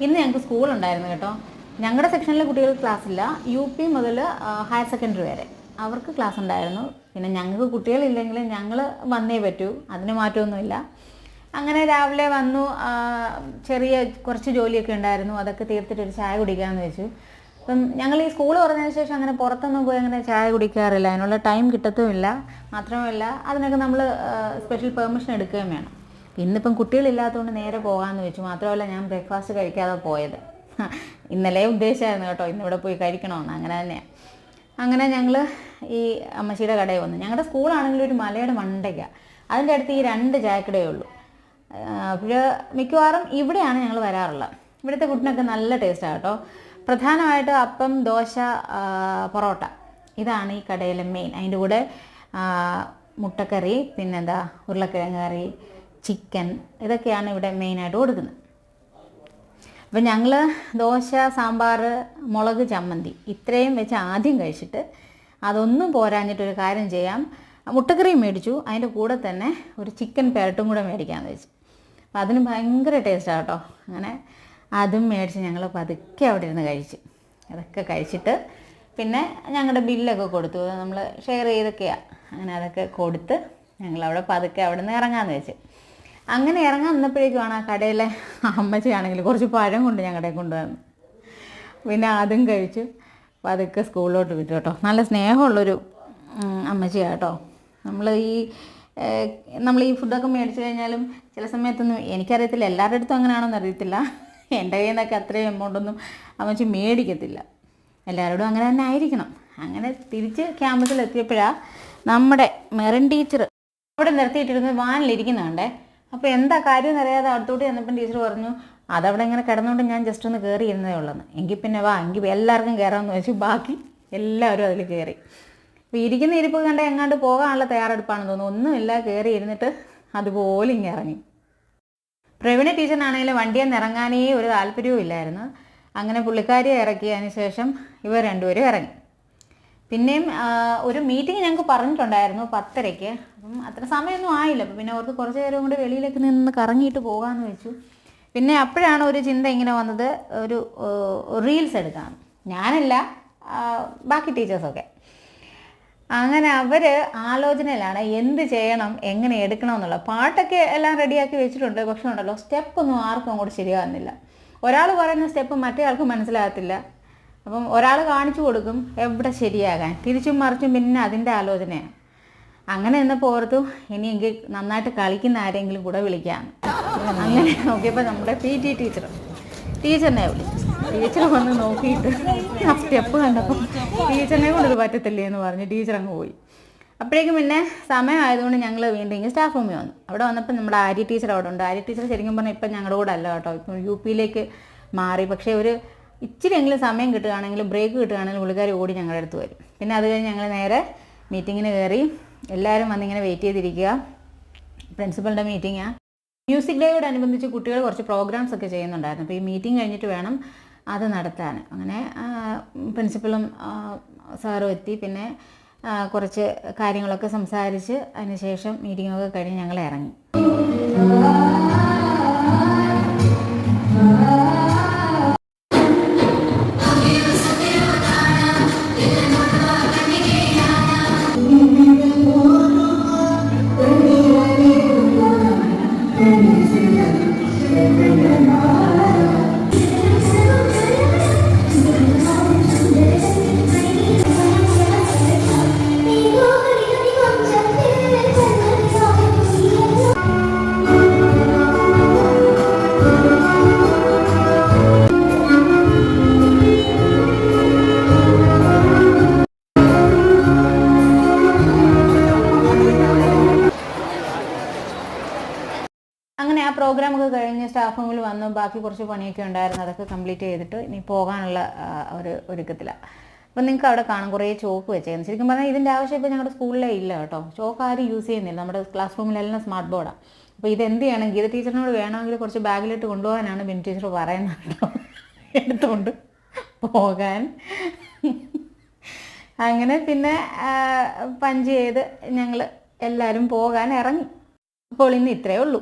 ഇന്ന് ഞങ്ങൾക്ക് സ്കൂളുണ്ടായിരുന്നു കേട്ടോ. ഞങ്ങളുടെ സെക്ഷനിലെ കുട്ടികൾക്ക് ക്ലാസ്സില്ല. UP മുതൽ ഹയർ സെക്കൻഡറി വരെ അവർക്ക് ക്ലാസ് ഉണ്ടായിരുന്നു. പിന്നെ ഞങ്ങൾക്ക് കുട്ടികളില്ലെങ്കിൽ ഞങ്ങൾ വന്നേ പറ്റൂ, അതിന് മാറ്റമൊന്നുമില്ല. അങ്ങനെ രാവിലെ വന്നു, ചെറിയ കുറച്ച് ജോലിയൊക്കെ ഉണ്ടായിരുന്നു, അതൊക്കെ തീർത്തിട്ടൊരു ചായ കുടിക്കാമെന്ന് വെച്ചു. അപ്പം ഞങ്ങൾ ഈ സ്കൂൾ തുറന്നതിന് ശേഷം അങ്ങനെ പുറത്തൊന്നും പോയി അങ്ങനെ ചായ കുടിക്കാറില്ല, അതിനുള്ള ടൈം കിട്ടത്തുമില്ല. മാത്രമല്ല അതിനൊക്കെ നമ്മൾ സ്പെഷ്യൽ പെർമിഷൻ എടുക്കുകയും വേണം. ഇന്നിപ്പം കുട്ടികളില്ലാത്തതുകൊണ്ട് നേരെ പോകാമെന്ന് വെച്ചു. മാത്രമല്ല ഞാൻ ബ്രേക്ക്ഫാസ്റ്റ് കഴിക്കാതെ പോയത്. ഇന്നലെ ഉദ്ദേശമായിരുന്നു കേട്ടോ ഇന്നിവിടെ പോയി കഴിക്കണമെന്ന്. അങ്ങനെ തന്നെയാണ്. അങ്ങനെ ഞങ്ങൾ ഈ അമ്മച്ചിയുടെ കടയിൽ വന്നു. ഞങ്ങളുടെ സ്കൂളാണെങ്കിലും ഒരു മലയുടെ മണ്ടയ്ക്കാണ്. അതിൻ്റെ അടുത്ത് ഈ 2 ചായക്കടയേ ഉള്ളൂ. അപ്പോൾ മിക്കവാറും ഇവിടെയാണ് ഞങ്ങൾ വരാറുള്ളത്. ഇവിടുത്തെ ഫുഡിനൊക്കെ നല്ല ടേസ്റ്റാണ് കേട്ടോ. പ്രധാനമായിട്ട് അപ്പം, ദോശ, പൊറോട്ട, ഇതാണ് ഈ കടയിലെ മെയിൻ. അതിൻ്റെ കൂടെ മുട്ടക്കറി, പിന്നെന്താ ഉരുളക്കിഴങ്ങ് കറി, ചിക്കൻ, ഇതൊക്കെയാണ് ഇവിടെ മെയിനായിട്ട് കൊടുക്കുന്നത്. അപ്പം ഞങ്ങൾ ദോശ, സാമ്പാർ, മുളക് ചമ്മന്തി ഇത്രയും വെച്ച് ആദ്യം കഴിച്ചിട്ട് അതൊന്നും പോരാഞ്ഞിട്ടൊരു കാര്യം ചെയ്യാം, മുട്ടക്കറിയും മേടിച്ചു. അതിൻ്റെ കൂടെ തന്നെ ഒരു ചിക്കൻ പെരട്ടും കൂടെ മേടിക്കാമെന്ന് വെച്ചു. അപ്പം അതിന് ഭയങ്കര ടേസ്റ്റാണ് കേട്ടോ. അങ്ങനെ അതും മേടിച്ച് ഞങ്ങൾ പതുക്കെ അവിടെ ഇരുന്ന് കഴിച്ചു. അതൊക്കെ കഴിച്ചിട്ട് പിന്നെ ഞങ്ങളുടെ ബില്ലൊക്കെ കൊടുത്തു. നമ്മൾ ഷെയർ ചെയ്തൊക്കെയാണ്. അങ്ങനെ അതൊക്കെ കൊടുത്ത് ഞങ്ങളവിടെ പതുക്കെ അവിടെ നിന്ന് ഇറങ്ങാമെന്ന് വെച്ച്. അങ്ങനെ ഇറങ്ങാൻ നിന്നപ്പോഴേക്കുമാണ് ആ കടയിലെ അമ്മച്ചിയാണെങ്കിൽ കുറച്ച് പഴം കൊണ്ട് ഞങ്ങളുടെ കൊണ്ടുവന്നു. പിന്നെ അതും കഴിച്ച് പതുക്കെ സ്കൂളിലോട്ട് വിട്ടു കേട്ടോ. നല്ല സ്നേഹമുള്ളൊരു അമ്മച്ചിയാണ് കേട്ടോ. നമ്മൾ ഈ ഫുഡൊക്കെ മേടിച്ച് കഴിഞ്ഞാലും ചില സമയത്തൊന്നും, എനിക്കറിയത്തില്ല എല്ലാവരുടെ അടുത്തും അങ്ങനെയാണോന്ന് അറിയത്തില്ല, എൻ്റെ കയ്യിൽ നിന്നൊക്കെ അത്രയും എമൗണ്ടൊന്നും അമ്മച്ചി മേടിക്കത്തില്ല. എല്ലാവരോടും അങ്ങനെ തന്നെ ആയിരിക്കണം. അങ്ങനെ തിരിച്ച് ക്യാമ്പസിലെത്തിയപ്പോഴാണ് നമ്മുടെ മെറിൻ ടീച്ചർ അവിടെ നിർത്തിയിട്ടിരുന്ന് വാനിലിരിക്കുന്നുണ്ടേ. അപ്പോൾ എന്താ കാര്യം എന്നറിയാതെ അടുത്തോട്ട് ചെന്നപ്പം ടീച്ചർ പറഞ്ഞു, അതവിടെ ഇങ്ങനെ കിടന്നുകൊണ്ട് ഞാൻ ജസ്റ്റ് ഒന്ന് കയറി ഇരുന്നതേ ഉള്ളെന്ന്. എങ്കിൽ പിന്നെ എങ്കിൽ എല്ലാവർക്കും കയറാമെന്ന് വെച്ചു. ബാക്കി എല്ലാവരും അതിൽ കയറി. അപ്പോൾ ഇരിക്കുന്ന ഇരിപ്പ് കണ്ട എങ്ങാണ്ട് പോകാനുള്ള തയ്യാറെടുപ്പാണെന്ന് തോന്നുന്നു. ഒന്നുമില്ല, കയറി ഇരുന്നിട്ട് അതുപോലെ ഇങ്ങനെ ഇറങ്ങി. പ്രവീണ ടീച്ചറിനാണെങ്കിലും വണ്ടിയിൽ നിന്ന് ഇറങ്ങാനേ ഒരു താല്പര്യവും ഇല്ലായിരുന്നു. അങ്ങനെ പുള്ളിക്കാരിയെ ഇറക്കിയതിന് ശേഷം ഇവർ രണ്ടുപേരും ഇറങ്ങി. പിന്നെയും ഒരു മീറ്റിംഗ് ഞങ്ങൾക്ക് പറഞ്ഞിട്ടുണ്ടായിരുന്നു 10:30. അപ്പം അത്ര സമയമൊന്നും ആയില്ല. അപ്പം പിന്നെ അവർക്ക് കുറച്ച് നേരം കൂടി വെളിയിലേക്ക് നിന്ന് കറങ്ങിയിട്ട് പോകാമെന്ന് വെച്ചു. പിന്നെ അപ്പോഴാണ് ഒരു ചിന്ത ഇങ്ങനെ വന്നത്, ഒരു റീൽസ് എടുക്കാം. ഞാനല്ല, ബാക്കി ടീച്ചേഴ്സൊക്കെ. അങ്ങനെ അവർ ആലോചനയിലാണ് എന്ത് ചെയ്യണം, എങ്ങനെ എടുക്കണം എന്നുള്ള. പാട്ടൊക്കെ എല്ലാം റെഡിയാക്കി വെച്ചിട്ടുണ്ട്. പക്ഷെ ഉണ്ടല്ലോ, സ്റ്റെപ്പൊന്നും ആർക്കും അങ്ങോട്ട് ശരിയാകുന്നില്ല. ഒരാൾ പറയുന്ന സ്റ്റെപ്പ് മറ്റേ ആൾക്ക് മനസ്സിലാകത്തില്ല. അപ്പം ഒരാൾ കാണിച്ചു കൊടുക്കും എവിടെ ശരിയാകാൻ, തിരിച്ചും മറിച്ചും പിന്നെ അതിൻ്റെ ആലോചനയാണ്. അങ്ങനെ എന്നപ്പോൾ ഓർത്തു, ഇനി എനിക്ക് നന്നായിട്ട് കളിക്കുന്ന ആരെങ്കിലും കൂടെ വിളിക്കാം. അങ്ങനെ നോക്കിയപ്പോൾ നമ്മുടെ PT ടീച്ചറിനെ വിളിച്ചു. ടീച്ചർ വന്ന് നോക്കിയിട്ട് ആ സ്റ്റെപ്പ് കണ്ടപ്പോൾ ടീച്ചറിനെ കൊണ്ടത് പറ്റത്തില്ലേ എന്ന് പറഞ്ഞ് ടീച്ചർ അങ്ങ് പോയി. അപ്പോഴേക്കും പിന്നെ സമയമായതുകൊണ്ട് ഞങ്ങൾ വീണ്ടും ഇങ്ങനെ സ്റ്റാഫ് റൂമിൽ വന്നു. അവിടെ വന്നപ്പോൾ നമ്മുടെ ആര്യ ടീച്ചർ അവിടെ ഉണ്ട്. ആര്യ ടീച്ചർ ശരിക്കും പറഞ്ഞാൽ ഇപ്പം ഞങ്ങളുടെ കൂടെ അല്ല കേട്ടോ, ഇപ്പം UPയിലേക്ക് മാറി. പക്ഷേ ഒരു ഇച്ചിരിയെങ്കിലും സമയം കിട്ടുകയാണെങ്കിലും ബ്രേക്ക് കിട്ടുകയാണെങ്കിലും പുള്ളിക്കാർ ഓടി ഞങ്ങളുടെ അടുത്ത് വരും. പിന്നെ അത് കഴിഞ്ഞ് ഞങ്ങൾ നേരെ മീറ്റിങ്ങിന് കയറി. എല്ലാവരും വന്നിങ്ങനെ വെയിറ്റ് ചെയ്തിരിക്കുക. പ്രിൻസിപ്പലിൻ്റെ മീറ്റിങ്ങാണ്. മ്യൂസിക് ഡേയോടനുബന്ധിച്ച് കുട്ടികൾ കുറച്ച് പ്രോഗ്രാംസ് ഒക്കെ ചെയ്യുന്നുണ്ടായിരുന്നു. അപ്പോൾ ഈ മീറ്റിംഗ് കഴിഞ്ഞിട്ട് വേണം അത് നടത്താൻ. അങ്ങനെ പ്രിൻസിപ്പലും സാറും എത്തി. പിന്നെ കുറച്ച് കാര്യങ്ങളൊക്കെ സംസാരിച്ച് അതിന് ശേഷം മീറ്റിങ്ങൊക്കെ കഴിഞ്ഞ് ഞങ്ങൾ ഇറങ്ങി. അങ്ങനെ ആ പ്രോഗ്രാമൊക്കെ കഴിഞ്ഞ് സ്റ്റാഫ് റൂമിൽ വന്നു. ബാക്കി കുറച്ച് പണിയൊക്കെ ഉണ്ടായിരുന്നു, അതൊക്കെ കംപ്ലീറ്റ് ചെയ്തിട്ട് ഇനി പോകാനുള്ള ഒരു ഒരുക്കത്തിലാണ്. അപ്പം നിങ്ങൾക്ക് അവിടെ കാണാം കുറേ ചോക്ക് വെച്ചേക്കുന്നത്. ശരിക്കും പറഞ്ഞാൽ ഇതിൻ്റെ ആവശ്യം ഇപ്പോൾ ഞങ്ങളുടെ സ്കൂളിലേ ഇല്ല കേട്ടോ. ചോക്ക് ആരും യൂസ് ചെയ്യുന്നില്ല. നമ്മുടെ ക്ലാസ് റൂമിലെല്ലാം സ്മാർട്ട് ബോർഡാണ്. അപ്പോൾ ഇതെന്ത് ചെയ്യണം, ഗീത ടീച്ചറിനോട് വേണമെങ്കിൽ കുറച്ച് ബാഗിലിട്ട് കൊണ്ടുപോകാനാണ് ബിൻ ടീച്ചർ പറയുന്നത് കേട്ടോ, എടുത്തുകൊണ്ട് പോകാൻ. അങ്ങനെ പിന്നെ പഞ്ച് ചെയ്ത് ഞങ്ങൾ എല്ലാവരും പോകാൻ ഇറങ്ങി. അപ്പോൾ ഇന്ന് ഇത്രയേ ഉള്ളൂ.